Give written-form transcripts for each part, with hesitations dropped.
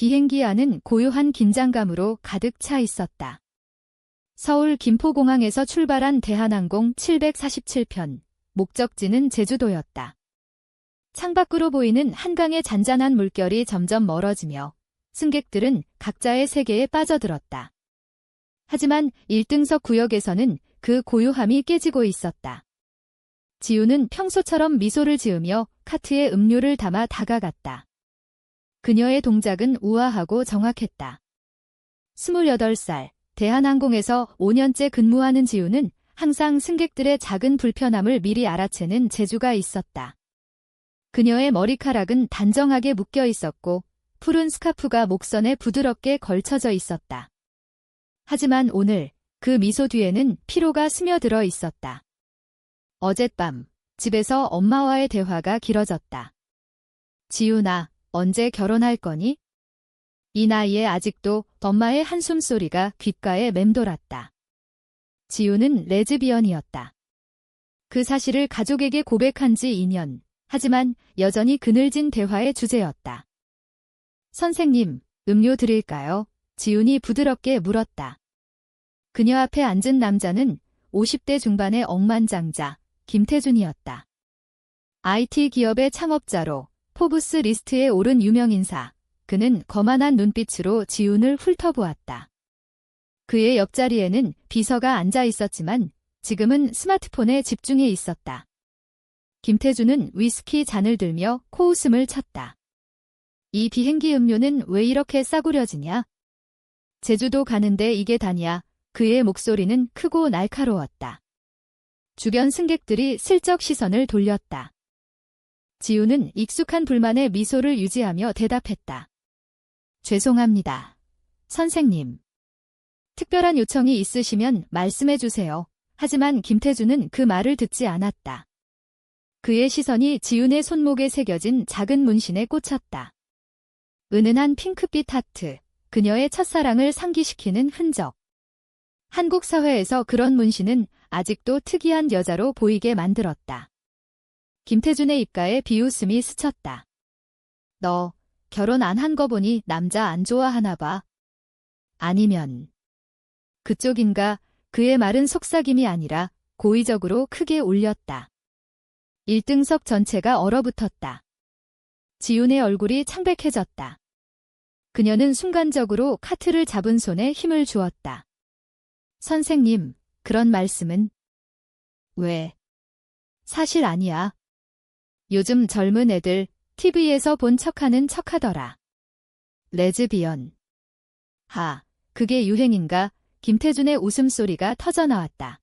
비행기 안은 고요한 긴장감으로 가득 차 있었다. 서울 김포공항에서 출발한 대한항공 747편, 목적지는 제주도였다. 창밖으로 보이는 한강의 잔잔한 물결이 점점 멀어지며 승객들은 각자의 세계에 빠져들었다. 하지만 1등석 구역에서는 그 고요함이 깨지고 있었다. 지우는 평소처럼 미소를 지으며 카트에 음료를 담아 다가갔다. 그녀의 동작은 우아하고 정확했다. 28살, 대한항공에서 5년째 근무하는 지우는 항상 승객들의 작은 불편함을 미리 알아채는 재주가 있었다. 그녀의 머리카락은 단정하게 묶여 있었고 푸른 스카프가 목선에 부드럽게 걸쳐져 있었다. 하지만 오늘 그 미소 뒤에는 피로가 스며들어 있었다. 어젯밤 집에서 엄마와의 대화가 길어졌다. 지우나, 언제 결혼할 거니? 이 나이에 아직도 엄마의 한숨소리가 귓가에 맴돌았다. 지우는 레즈비언이었다. 그 사실을 가족에게 고백한 지 2년, 하지만 여전히 그늘진 대화의 주제였다. 선생님, 음료 드릴까요? 지훈이 부드럽게 물었다. 그녀 앞에 앉은 남자는 50대 중반의 억만장자, 김태준이었다. IT 기업의 창업자로 포브스 리스트에 오른 유명인사. 그는 거만한 눈빛으로 지훈을 훑어보았다. 그의 옆자리에는 비서가 앉아 있었지만 지금은 스마트폰에 집중해 있었다. 김태준은 위스키 잔을 들며 코웃음을 쳤다. 이 비행기 음료는 왜 이렇게 싸구려지냐? 제주도 가는데 이게 다냐? 그의 목소리는 크고 날카로웠다. 주변 승객들이 슬쩍 시선을 돌렸다. 지우는 익숙한 불만의 미소를 유지하며 대답했다. 죄송합니다. 선생님. 특별한 요청이 있으시면 말씀해 주세요. 하지만 김태준은 그 말을 듣지 않았다. 그의 시선이 지훈의 손목에 새겨진 작은 문신에 꽂혔다. 은은한 핑크빛 하트, 그녀의 첫사랑을 상기시키는 흔적. 한국 사회에서 그런 문신은 아직도 특이한 여자로 보이게 만들었다. 김태준의 입가에 비웃음이 스쳤다. 너 결혼 안 한 거 보니 남자 안 좋아하나 봐. 아니면 그쪽인가? 그의 말은 속삭임이 아니라 고의적으로 크게 울렸다. 1등석 전체가 얼어붙었다. 지훈의 얼굴이 창백해졌다. 그녀는 순간적으로 카트를 잡은 손에 힘을 주었다. 선생님, 그런 말씀은? 왜? 사실 아니야. 요즘 젊은 애들 TV에서 본 척하는 척하더라. 레즈비언. 하, 그게 유행인가? 김태준의 웃음소리가 터져나왔다.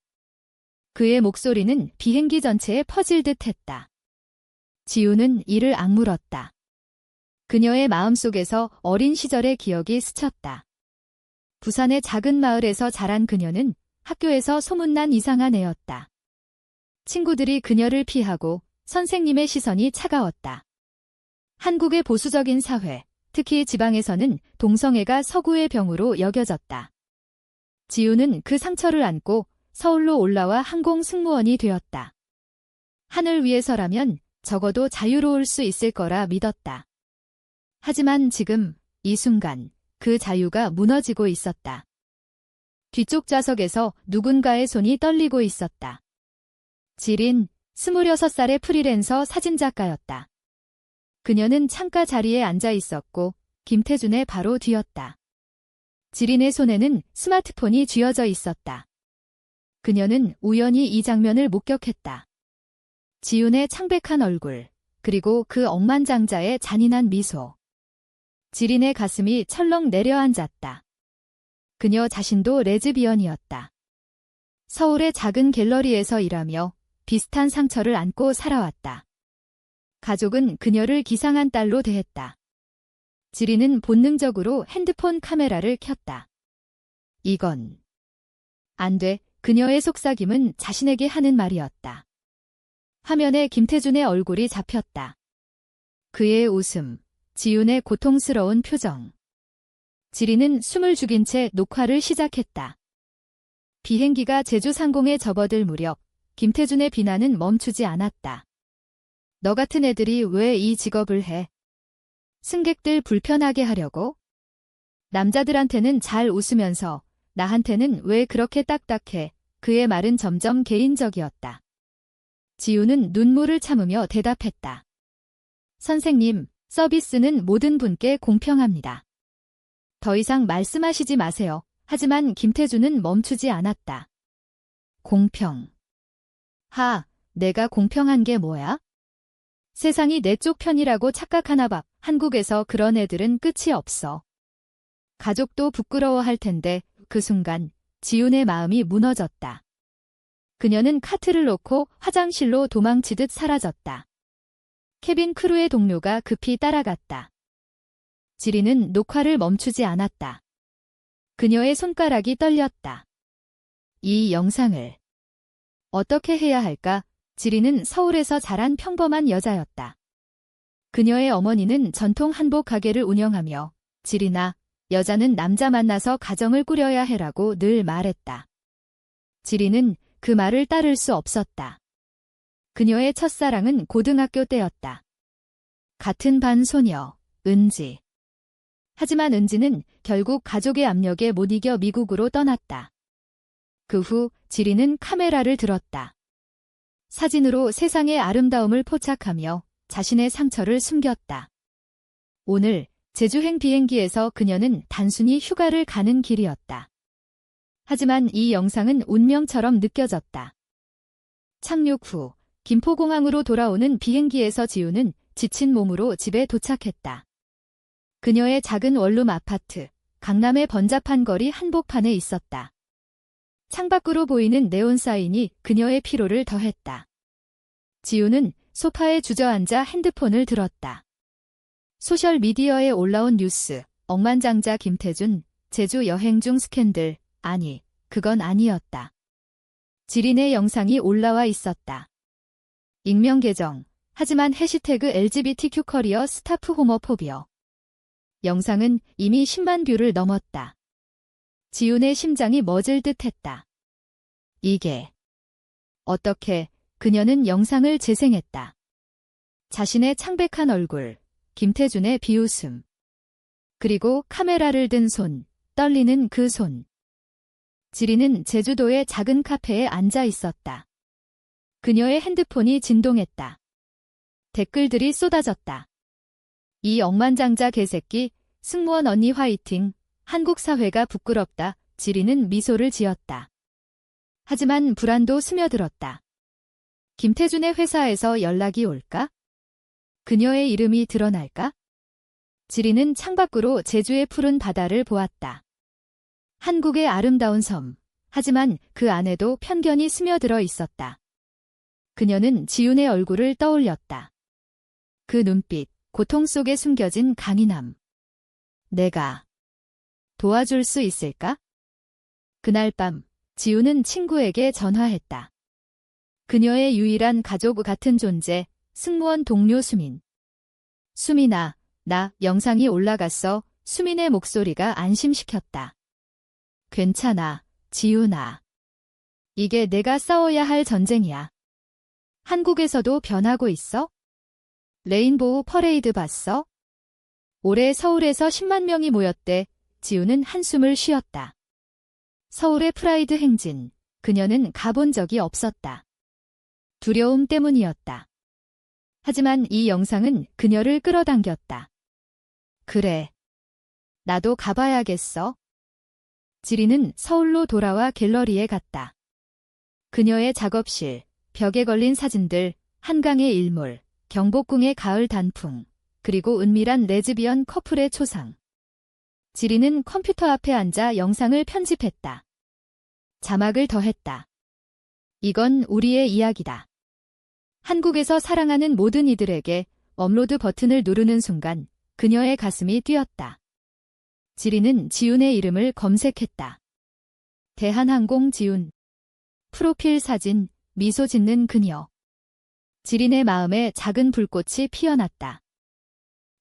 그의 목소리는 비행기 전체에 퍼질 듯 했다. 지우는 이를 악물었다. 그녀의 마음속에서 어린 시절의 기억이 스쳤다. 부산의 작은 마을에서 자란 그녀는 학교에서 소문난 이상한 애였다. 친구들이 그녀를 피하고 선생님의 시선이 차가웠다. 한국의 보수적인 사회, 특히 지방에서는 동성애가 서구의 병으로 여겨졌다. 지우는 그 상처를 안고 서울로 올라와 항공 승무원이 되었다. 하늘 위에서라면 적어도 자유로울 수 있을 거라 믿었다. 하지만 지금, 이 순간, 그 자유가 무너지고 있었다. 뒤쪽 좌석에서 누군가의 손이 떨리고 있었다. 지린, 26살의 프리랜서 사진작가였다. 그녀는 창가 자리에 앉아 있었고 김태준의 바로 뒤였다. 지린의 손에는 스마트폰이 쥐어져 있었다. 그녀는 우연히 이 장면을 목격했다. 지훈의 창백한 얼굴, 그리고 그 억만장자의 잔인한 미소. 지린의 가슴이 철렁 내려앉았다. 그녀 자신도 레즈비언이었다. 서울의 작은 갤러리에서 일하며 비슷한 상처를 안고 살아왔다. 가족은 그녀를 기상한 딸로 대했다. 지린은 본능적으로 핸드폰 카메라를 켰다. 이건 안 돼. 그녀의 속삭임은 자신에게 하는 말이었다. 화면에 김태준의 얼굴이 잡혔다. 그의 웃음, 지훈의 고통스러운 표정. 지린은 숨을 죽인 채 녹화를 시작했다. 비행기가 제주 상공에 접어들 무렵 김태준의 비난은 멈추지 않았다. 너 같은 애들이 왜 이 직업을 해? 승객들 불편하게 하려고? 남자들한테는 잘 웃으면서 나한테는 왜 그렇게 딱딱해? 그의 말은 점점 개인적이었다. 지우는 눈물을 참으며 대답했다. 선생님, 서비스는 모든 분께 공평합니다. 더 이상 말씀하시지 마세요. 하지만 김태주는 멈추지 않았다. 공평. 내가 공평한 게 뭐야? 세상이 내 쪽 편이라고 착각하나 봐. 한국에서 그런 애들은 끝이 없어. 가족도 부끄러워할 텐데 그 순간 지훈의 마음이 무너졌다. 그녀는 카트를 놓고 화장실로 도망치듯 사라졌다. 케빈 크루의 동료가 급히 따라갔다. 지리는 녹화를 멈추지 않았다. 그녀의 손가락이 떨렸다. 이 영상을 어떻게 해야 할까? 지리는 서울에서 자란 평범한 여자였다. 그녀의 어머니는 전통 한복 가게를 운영하며 지리나 여자는 남자 만나서 가정을 꾸려야 해라고 늘 말했다. 지리는 그 말을 따를 수 없었다. 그녀의 첫사랑은 고등학교 때였다. 같은 반 소녀, 은지. 하지만 은지는 결국 가족의 압력에 못 이겨 미국으로 떠났다. 그 후 지리는 카메라를 들었다. 사진으로 세상의 아름다움을 포착하며 자신의 상처를 숨겼다. 오늘 제주행 비행기에서 그녀는 단순히 휴가를 가는 길이었다. 하지만 이 영상은 운명처럼 느껴졌다. 착륙 후 김포공항으로 돌아오는 비행기에서 지우는 지친 몸으로 집에 도착했다. 그녀의 작은 원룸 아파트, 강남의 번잡한 거리 한복판에 있었다. 창밖으로 보이는 네온 사인이 그녀의 피로를 더했다. 지우는 소파에 주저앉아 핸드폰을 들었다. 소셜미디어에 올라온 뉴스, 억만장자 김태준, 제주 여행 중 스캔들, 아니, 그건 아니었다. 지린의 영상이 올라와 있었다. 익명 계정, 하지만 해시태그 LGBTQ 커리어 스타프 호모포비어. 영상은 이미 10만 뷰를 넘었다. 지훈의 심장이 멎을 듯했다. 이게 어떻게 그녀는 영상을 재생했다. 자신의 창백한 얼굴, 김태준의 비웃음. 그리고 카메라를 든 손, 떨리는 그 손. 지리는 제주도의 작은 카페에 앉아 있었다. 그녀의 핸드폰이 진동했다. 댓글들이 쏟아졌다. 이 억만장자 개새끼, 승무원 언니 화이팅, 한국 사회가 부끄럽다. 지리는 미소를 지었다. 하지만 불안도 스며들었다. 김태준의 회사에서 연락이 올까? 그녀의 이름이 드러날까? 지리는 창밖으로 제주의 푸른 바다를 보았다. 한국의 아름다운 섬, 하지만 그 안에도 편견이 스며들어 있었다. 그녀는 지훈의 얼굴을 떠올렸다. 그 눈빛, 고통 속에 숨겨진 강인함. 내가 도와줄 수 있을까? 그날 밤, 지훈은 친구에게 전화했다. 그녀의 유일한 가족 같은 존재, 승무원 동료 수민. 수민아, 나 영상이 올라갔어. 수민의 목소리가 안심시켰다. 괜찮아, 지훈아. 이게 내가 싸워야 할 전쟁이야. 한국에서도 변하고 있어? 레인보우 퍼레이드 봤어? 올해 서울에서 10만 명이 모였대. 지훈은 한숨을 쉬었다. 서울의 프라이드 행진, 그녀는 가본 적이 없었다. 두려움 때문이었다. 하지만 이 영상은 그녀를 끌어당겼다. 그래. 나도 가봐야겠어. 지리는 서울로 돌아와 갤러리에 갔다. 그녀의 작업실, 벽에 걸린 사진들, 한강의 일몰, 경복궁의 가을 단풍, 그리고 은밀한 레즈비언 커플의 초상. 지리는 컴퓨터 앞에 앉아 영상을 편집했다. 자막을 더했다. 이건 우리의 이야기다. 한국에서 사랑하는 모든 이들에게 업로드 버튼을 누르는 순간 그녀의 가슴이 뛰었다. 지리는 지훈의 이름을 검색했다. 대한항공 지훈. 프로필 사진, 미소 짓는 그녀. 지린의 마음에 작은 불꽃이 피어났다.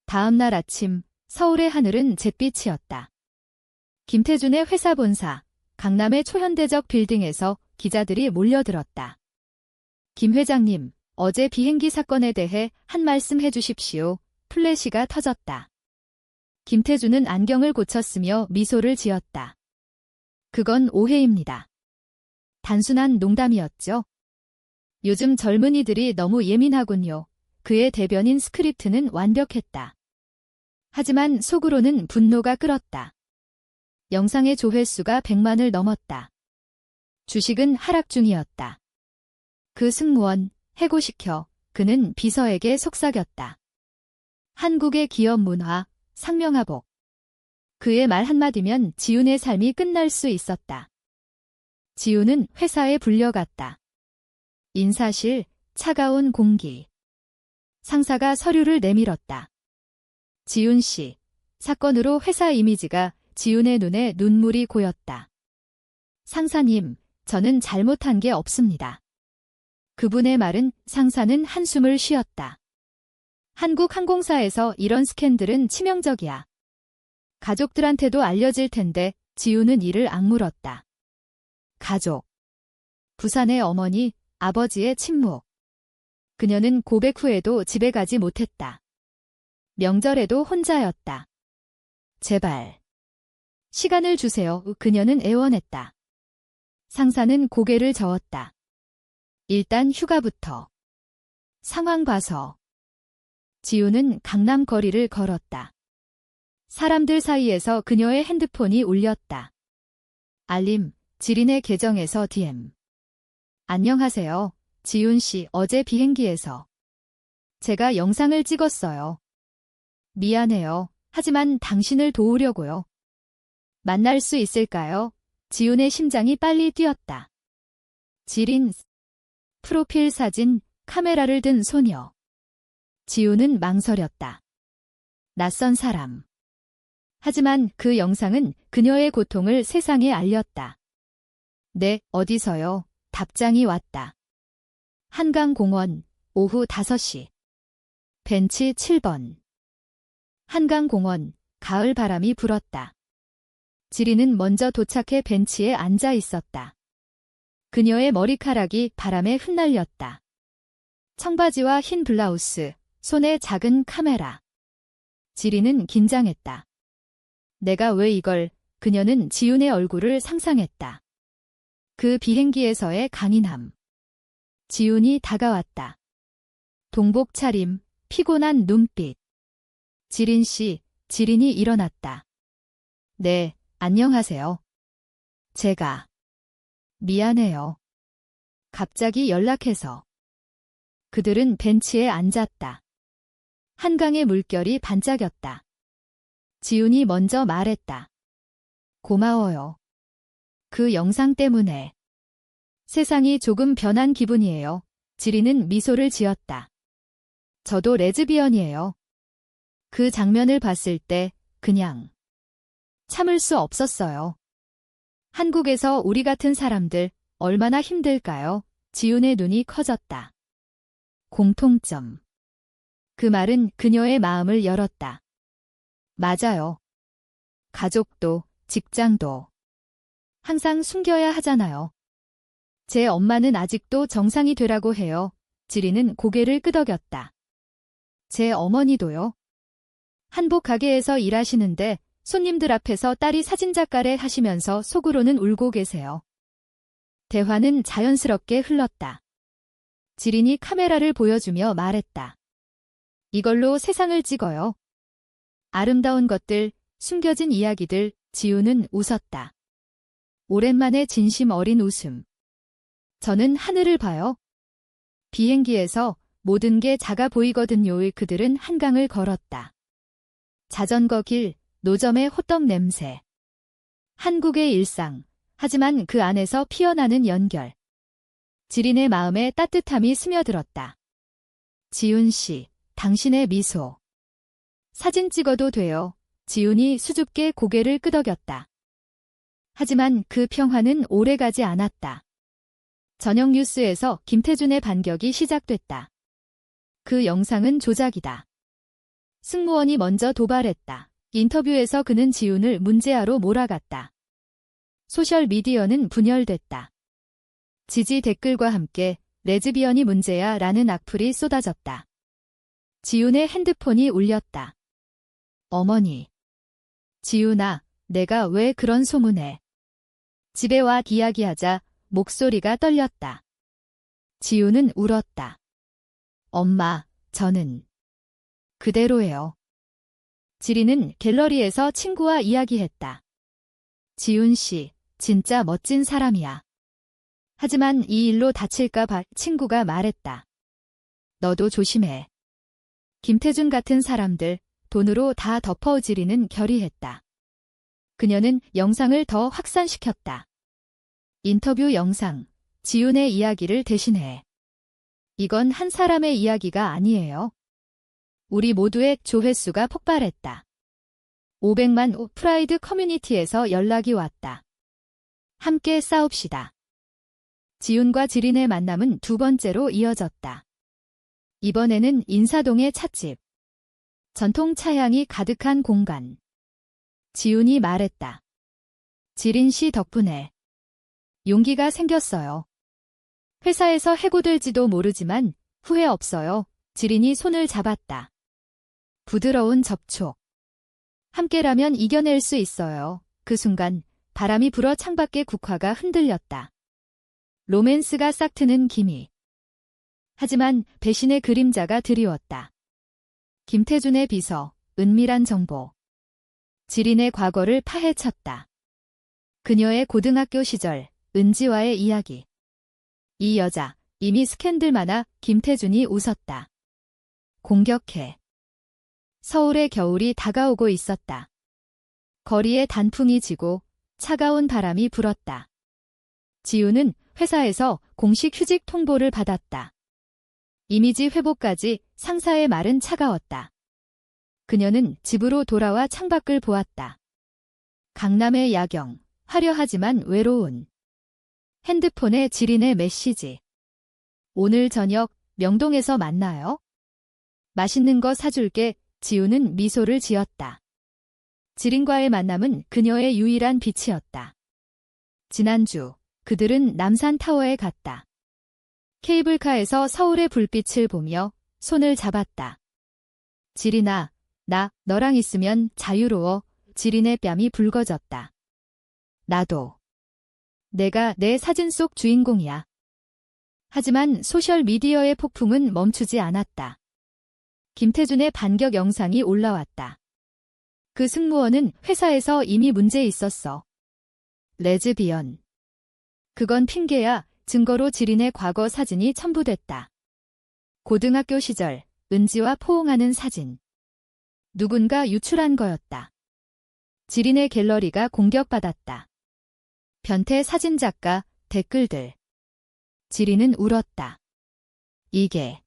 다음 날 아침, 서울의 하늘은 잿빛이었다. 김태준의 회사 본사, 강남의 초현대적 빌딩에서 기자들이 몰려들었다. 김 회장님, 어제 비행기 사건에 대해 한 말씀 해주십시오. 플래시가 터졌다. 김태주는 안경을 고쳤으며 미소를 지었다. 그건 오해입니다. 단순한 농담이었죠. 요즘 젊은이들이 너무 예민하군요. 그의 대변인 스크립트는 완벽했다. 하지만 속으로는 분노가 끓었다. 영상의 조회수가 100만을 넘었다. 주식은 하락 중이었다. 그 승무원, 해고시켜 그는 비서에게 속삭였다. 한국의 기업 문화, 상명하복. 그의 말 한마디면 지훈의 삶이 끝날 수 있었다. 지훈은 회사에 불려갔다. 인사실, 차가운 공기. 상사가 서류를 내밀었다. 지훈 씨, 사건으로 회사 이미지가 지훈의 눈에 눈물이 고였다. 상사님, 저는 잘못한 게 없습니다. 그분의 말은 상사는 한숨을 쉬었다. 한국 항공사에서 이런 스캔들은 치명적이야. 가족들한테도 알려질 텐데 지훈은 이를 악물었다. 가족. 부산의 어머니, 아버지의 침묵. 그녀는 고백 후에도 집에 가지 못했다. 명절에도 혼자였다. 제발. 시간을 주세요. 그녀는 애원했다. 상사는 고개를 저었다. 일단 휴가부터. 상황 봐서. 지훈은 강남 거리를 걸었다. 사람들 사이에서 그녀의 핸드폰이 울렸다. 알림, 지린의 계정에서 DM. 안녕하세요. 지훈 씨, 어제 비행기에서 제가 영상을 찍었어요. 미안해요. 하지만 당신을 도우려고요. 만날 수 있을까요? 지훈의 심장이 빨리 뛰었다. 지린. 프로필 사진, 카메라를 든 소녀. 지훈은 망설였다. 낯선 사람. 하지만 그 영상은 그녀의 고통을 세상에 알렸다. 네, 어디서요? 답장이 왔다. 한강공원, 오후 5시. 벤치 7번. 한강공원, 가을 바람이 불었다. 지린은 먼저 도착해 벤치에 앉아 있었다. 그녀의 머리카락이 바람에 흩날렸다. 청바지와 흰 블라우스, 손에 작은 카메라. 지린은 긴장했다. 내가 왜 이걸, 그녀는 지훈의 얼굴을 상상했다. 그 비행기에서의 강인함. 지훈이 다가왔다. 동복 차림, 피곤한 눈빛. 지린 씨, 지린이 일어났다. 네, 안녕하세요. 제가. 미안해요. 갑자기 연락해서. 그들은 벤치에 앉았다. 한강의 물결이 반짝였다. 지훈이 먼저 말했다. 고마워요. 그 영상 때문에. 세상이 조금 변한 기분이에요. 지린은 미소를 지었다. 저도 레즈비언이에요. 그 장면을 봤을 때 그냥 참을 수 없었어요. 한국에서 우리 같은 사람들 얼마나 힘들까요? 지훈의 눈이 커졌다. 공통점. 그 말은 그녀의 마음을 열었다. 맞아요. 가족도, 직장도. 항상 숨겨야 하잖아요. 제 엄마는 아직도 정상이 되라고 해요. 지린은 고개를 끄덕였다. 제 어머니도요. 한복 가게에서 일하시는데 손님들 앞에서 딸이 사진작가래 하시면서 속으로는 울고 계세요. 대화는 자연스럽게 흘렀다. 지린이 카메라를 보여주며 말했다. 이걸로 세상을 찍어요. 아름다운 것들, 숨겨진 이야기들. 지훈은 웃었다. 오랜만에 진심 어린 웃음. 저는 하늘을 봐요. 비행기에서 모든 게 작아 보이거든요. 그들은 한강을 걸었다. 자전거 길, 노점의 호떡 냄새. 한국의 일상, 하지만 그 안에서 피어나는 연결. 지린의 마음에 따뜻함이 스며들었다. 지훈 씨, 당신의 미소. 사진 찍어도 돼요. 지훈이 수줍게 고개를 끄덕였다. 하지만 그 평화는 오래가지 않았다. 저녁 뉴스에서 김태준의 반격이 시작됐다. 그 영상은 조작이다. 승무원이 먼저 도발했다. 인터뷰에서 그는 지훈을 문제아로 몰아갔다. 소셜미디어는 분열됐다. 지지 댓글과 함께 레즈비언이 문제야 라는 악플이 쏟아졌다. 지훈의 핸드폰이 울렸다. 어머니. 지훈아, 내가 왜 그런 소문에. 집에 와 이야기하자 목소리가 떨렸다. 지훈은 울었다. 엄마, 저는 그대로예요. 지리는 갤러리에서 친구와 이야기했다. 지훈 씨, 진짜 멋진 사람이야. 하지만 이 일로 다칠까 봐 친구가 말했다. 너도 조심해. 김태준 같은 사람들, 돈으로 다 덮어지리는 결의했다. 그녀는 영상을 더 확산시켰다. 인터뷰 영상, 지훈의 이야기를 대신해. 이건 한 사람의 이야기가 아니에요. 우리 모두의 조회수가 폭발했다. 500만 프라이드 커뮤니티에서 연락이 왔다. 함께 싸웁시다. 지훈과 지린의 만남은 두 번째로 이어졌다. 이번에는 인사동의 찻집. 전통 차향이 가득한 공간. 지훈이 말했다. 지린 씨 덕분에 용기가 생겼어요. 회사에서 해고될지도 모르지만 후회 없어요. 지린이 손을 잡았다. 부드러운 접촉. 함께라면 이겨낼 수 있어요. 그 순간 바람이 불어 창밖의 국화가 흔들렸다. 로맨스가 싹트는 기미. 하지만 배신의 그림자가 드리웠다. 김태준의 비서, 은밀한 정보. 지린의 과거를 파헤쳤다. 그녀의 고등학교 시절, 은지와의 이야기. 이 여자, 이미 스캔들 많아. 김태준이 웃었다. 공격해. 서울의 겨울이 다가오고 있었다. 거리에 단풍이 지고 차가운 바람이 불었다. 지훈은 회사에서 공식 휴직 통보를 받았다. 이미지 회복까지 상사의 말은 차가웠다. 그녀는 집으로 돌아와 창밖을 보았다. 강남의 야경, 화려하지만 외로운. 핸드폰에 지린의 메시지. 오늘 저녁 명동에서 만나요. 맛있는 거 사줄게. 지훈은 미소를 지었다. 지린과의 만남은 그녀의 유일한 빛이었다. 지난주 그들은 남산타워에 갔다. 케이블카에서 서울의 불빛을 보며 손을 잡았다. 지린아, 나 너랑 있으면 자유로워. 지린의 뺨이 붉어졌다. 나도. 내가 내 사진 속 주인공이야. 하지만 소셜미디어의 폭풍은 멈추지 않았다. 김태준의 반격 영상이 올라왔다. 그 승무원은 회사에서 이미 문제 있었어. 레즈비언. 그건 핑계야. 증거로 지린의 과거 사진이 첨부됐다. 고등학교 시절 은지와 포옹하는 사진. 누군가 유출한 거였다. 지린의 갤러리가 공격받았다. 변태 사진작가, 댓글들. 지린은 울었다. 이게.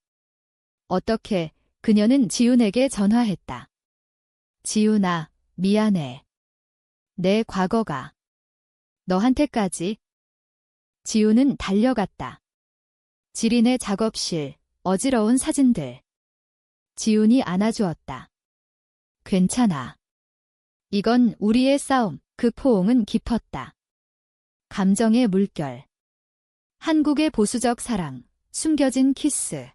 어떻게. 그녀는 지훈에게 전화했다. 지훈아, 미안해. 내 과거가. 너한테까지. 지훈은 달려갔다. 지린의 작업실, 어지러운 사진들. 지훈이 안아주었다. 괜찮아. 이건 우리의 싸움. 그 포옹은 깊었다. 감정의 물결. 한국의 보수적 사랑, 숨겨진 키스.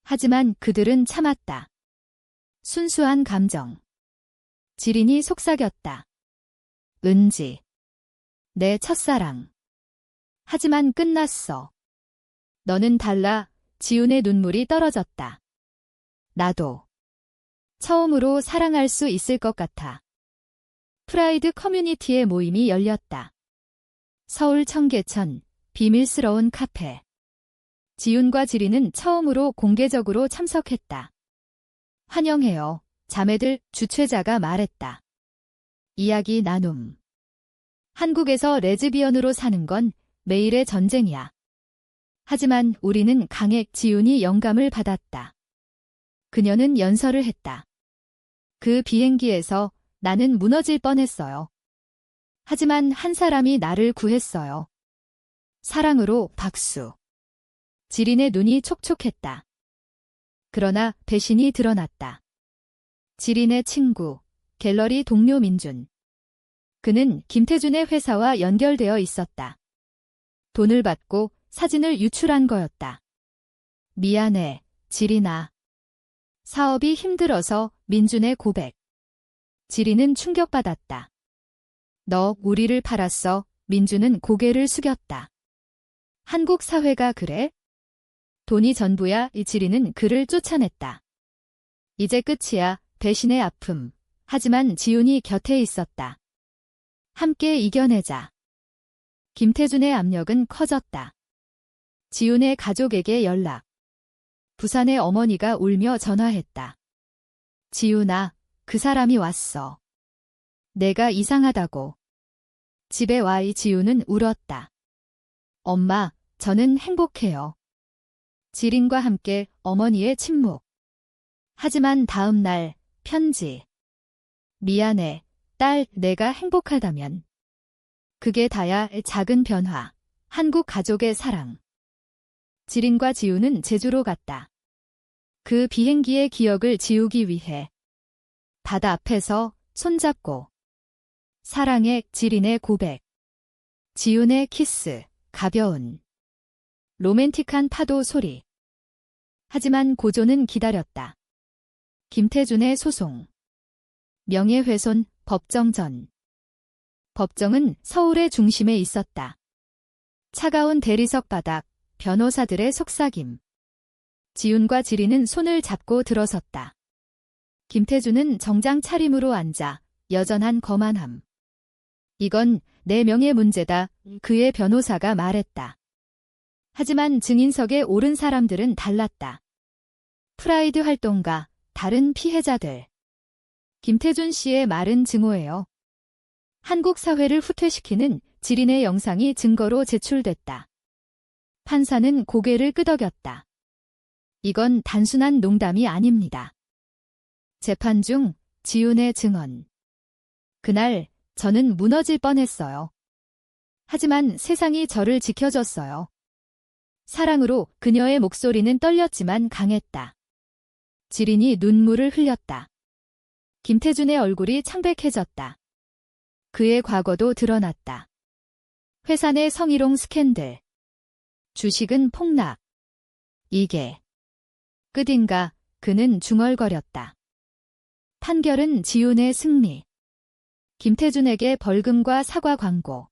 하지만 그들은 참았다. 순수한 감정. 지린이 속삭였다. 은지. 내 첫사랑. 하지만 끝났어. 너는 달라. 지훈의 눈물이 떨어졌다. 나도. 처음으로 사랑할 수 있을 것 같아. 프라이드 커뮤니티의 모임이 열렸다. 서울 청계천, 비밀스러운 카페. 지훈과 지린은 처음으로 공개적으로 참석했다. 환영해요. 자매들, 주최자가 말했다. 이야기 나눔. 한국에서 레즈비언으로 사는 건 매일의 전쟁이야. 하지만 우리는 강해. 지훈이 영감을 받았다. 그녀는 연설을 했다. 그 비행기에서 나는 무너질 뻔했어요. 하지만 한 사람이 나를 구했어요. 사랑으로 박수. 지린의 눈이 촉촉했다. 그러나 배신이 드러났다. 지린의 친구, 갤러리 동료 민준. 그는 김태준의 회사와 연결되어 있었다. 돈을 받고 사진을 유출한 거였다. 미안해, 지린아. 사업이 힘들어서. 민준의 고백. 지리는 충격받았다. 너 우리를 팔았어. 민주는 고개를 숙였다. 한국 사회가 그래? 돈이 전부야. 이 지리는 그를 쫓아냈다. 이제 끝이야. 배신의 아픔. 하지만 지훈이 곁에 있었다. 함께 이겨내자. 김태준의 압력은 커졌다. 지훈의 가족에게 연락. 부산의 어머니가 울며 전화했다. 지훈아, 그 사람이 왔어. 내가 이상하다고. 집에 와. 이 지훈은 울었다. 엄마, 저는 행복해요. 지린과 함께 어머니의 침묵. 하지만 다음 날 편지. 미안해, 딸, 내가 행복하다면. 그게 다야. 작은 변화. 한국 가족의 사랑. 지린과 지훈은 제주로 갔다. 그 비행기의 기억을 지우기 위해. 바다 앞에서 손잡고. 사랑의 지린의 고백. 지훈의 키스. 가벼운. 로맨틱한 파도 소리. 하지만 고조는 기다렸다. 김태준의 소송. 명예훼손, 법정전. 법정은 서울의 중심에 있었다. 차가운 대리석 바닥, 변호사들의 속삭임. 지훈과 지리는 손을 잡고 들어섰다. 김태준은 정장 차림으로 앉아 여전한 거만함. 이건 내 명예 문제다. 그의 변호사가 말했다. 하지만 증인석에 오른 사람들은 달랐다. 프라이드 활동가, 다른 피해자들. 김태준 씨의 말은 증오예요. 한국 사회를 후퇴시키는 지린의 영상이 증거로 제출됐다. 판사는 고개를 끄덕였다. 이건 단순한 농담이 아닙니다. 재판 중 지훈의 증언. 그날 저는 무너질 뻔했어요. 하지만 세상이 저를 지켜줬어요. 사랑으로 그녀의 목소리는 떨렸지만 강했다. 지린이 눈물을 흘렸다. 김태준의 얼굴이 창백해졌다. 그의 과거도 드러났다. 회사 내 성희롱 스캔들. 주식은 폭락. 이게 끝인가? 그는 중얼거렸다. 판결은 지훈의 승리. 김태준에게 벌금과 사과 광고.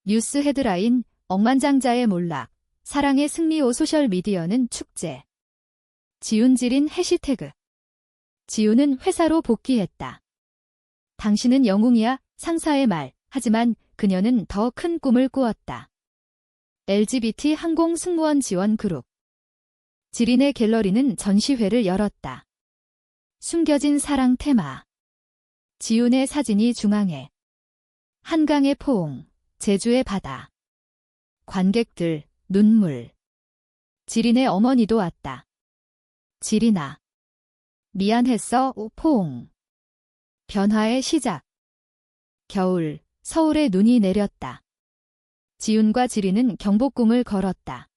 뉴스 헤드라인, 억만장자의 몰락. 사랑의 승리. 소셜미디어는 축제. 지훈 지린 해시태그. 지훈은 회사로 복귀했다. 당신은 영웅이야. 상사의 말. 하지만 그녀는 더 큰 꿈을 꾸었다. LGBT 항공 승무원 지원 그룹. 지린의 갤러리는 전시회를 열었다. 숨겨진 사랑 테마. 지훈의 사진이 중앙에. 한강의 포옹, 제주의 바다. 관객들, 눈물. 지린의 어머니도 왔다. 지린아. 미안했어. 포옹. 변화의 시작. 겨울, 서울에 눈이 내렸다. 지훈과 지린은 경복궁을 걸었다.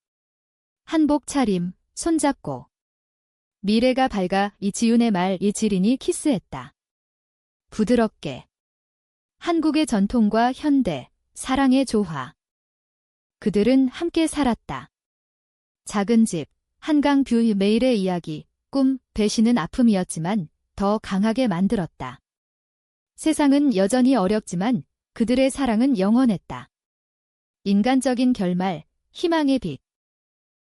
한복 차림, 손잡고. 미래가 밝아. 이 지훈의 말. 이 지린이 키스했다. 부드럽게. 한국의 전통과 현대, 사랑의 조화. 그들은 함께 살았다. 작은 집, 한강 뷰. 매일의 이야기, 꿈, 배신은 아픔이었지만 더 강하게 만들었다. 세상은 여전히 어렵지만 그들의 사랑은 영원했다. 인간적인 결말, 희망의 빛.